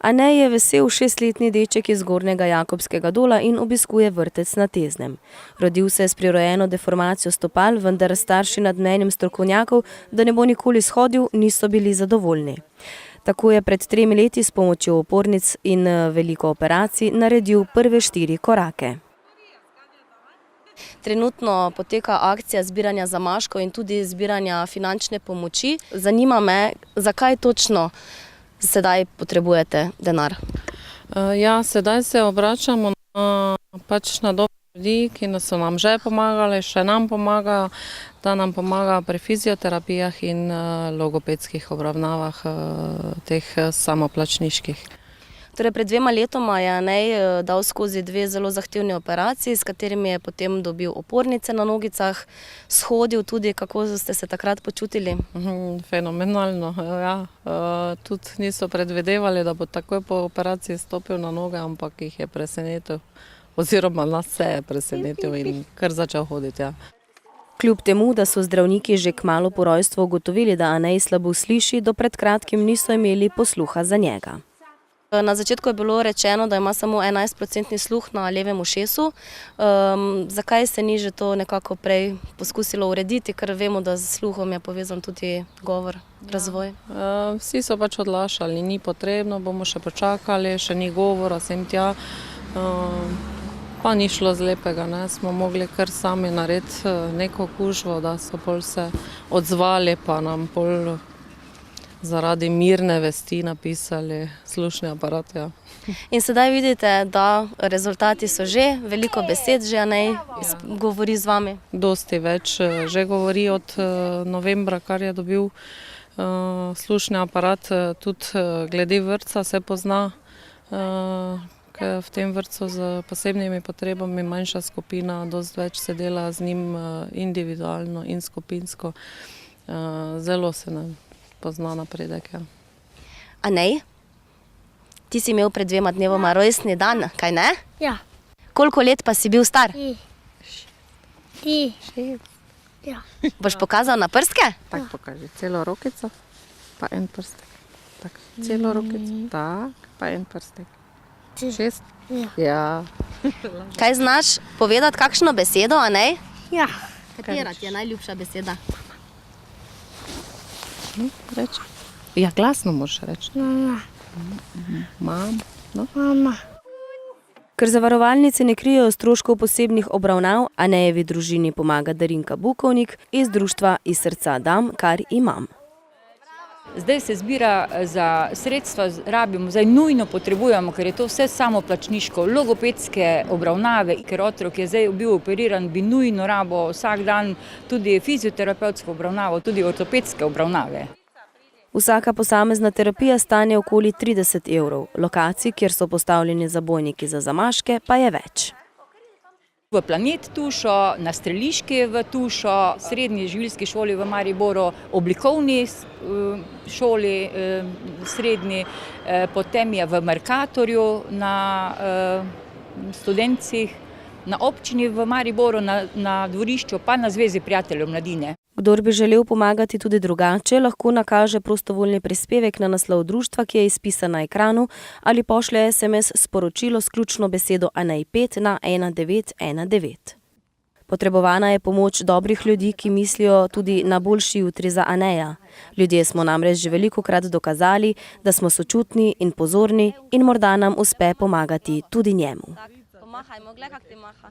Anej je vesel 6-letni deček iz Zgornjega Jakobskega Dola in obiskuje vrtec na Teznem. Rodil se je s prirojeno deformacijo stopal, vendar starši nad mnenjem strokovnjakov, da ne bo nikoli shodil, niso bili zadovoljni. Tako je pred 3 leti s pomočjo opornic in veliko operacij naredil prve 4 korake. Trenutno poteka akcija zbiranja zamaškov in tudi zbiranja finančne pomoči. Zanima me, zakaj točno sedaj potrebujete denar? Ja, sedaj se obračamo na dobre ljudi, ki so nam že pomagali, še nam pomagajo, da nam pomagajo pri fizioterapijah in logopedskih obravnavah, teh samoplačniških. Torej, pred 2 letoma je Anej dal skozi 2 zelo zahtevni operaciji, s katerimi je potem dobil opornice na nogicah, shodil tudi. Kako ste se takrat počutili? Fenomenalno, ja. Tudi niso predvidevali, da bo takoj po operaciji stopil na noge, ampak jih je presenetil. Oziroma nas se je presenetil in kar začel hoditi, ja. Kljub temu, da so zdravniki že kmalu po rojstvu ugotovili, da Anej slabo sliši, do pred kratkim niso imeli posluha za njega. Na začetku je bilo rečeno, da ima samo 11% sluh na levem ušesu. Zakaj se ni že to nekako prej poskusilo urediti, ker vemo, da z sluhom je povezan tudi govor, razvoj? Vsi so pač odlašali, ni potrebno, bomo še počakali, še ni govora, sem tja. Pa ni šlo z lepega, ne, smo mogli kar sami narediti neko kužbo, da so pol se odzvali, pa nam pol zaradi mirne vesti napisali slušni aparat, ja. In sedaj vidite, da rezultati so že, veliko besed že Anej govori z vami? Dosti več že govori od novembra, kar je dobil slušni aparat, tudi glede vrtca se pozna, ker v tem vrtcu z posebnimi potrebami manjša skupina, dosti več se dela z njim individualno in skupinsko. Zelo se nam pozna napredek, ja. Anej, ti si imel pred 2 dnevoma rojstni dan, kaj ne? Ja. Koliko let pa si bil star? 6. Ja. Boš pokazal na prstke? Tako pokaži, celo rokico, pa en prstek. Tako, celo rokico, tak, pa en prstek. 6? Ja. Kaj znaš povedati, kakšno besedo, Anej? Ja. Katera ti je najljubša beseda? Reči. Ja, glasno moraš reči. Mama. Mam, no. Mama. Ker zavarovalnice ne krijejo stroškov posebnih obravnav, Anejevi družini pomaga Darinka Bukovnik iz društva Iz srca dam, kar imam. Zdaj se zbira za sredstva, rabimo, zdaj nujno potrebujemo, ker je to vse samoplačniško, logopedske obravnave, ker otrok je zdaj bil operiran, bi nujno rabo vsak dan tudi fizioterapevtsko obravnavo, tudi ortopedske obravnave. Vsaka posamezna terapija stane okoli 30 evrov, lokacij, kjer so postavljeni zabojniki za zamaške, pa je več. V Planet tušo, na Streliški v tušo, srednji živilski šoli v Mariboru, oblikovni šoli srednji, potem je v Mercatorju na Studencih, na občini v Mariboru, na dvorišču, pa na Zvezi prijateljev mladine. Kdor bi želel pomagati tudi drugače, lahko nakaže prostovoljni prispevek na naslov društva, ki je izpisan na ekranu, ali pošlje SMS sporočilo s ključno besedo Anej 5 na 1919. Potrebovana je pomoč dobrih ljudi, ki mislijo tudi na boljši jutri za Aneja. Ljudje smo namreč že velikokrat dokazali, da smo sočutni in pozorni in morda nam uspe pomagati tudi njemu. Pomahajmo, glej, kak ti maha.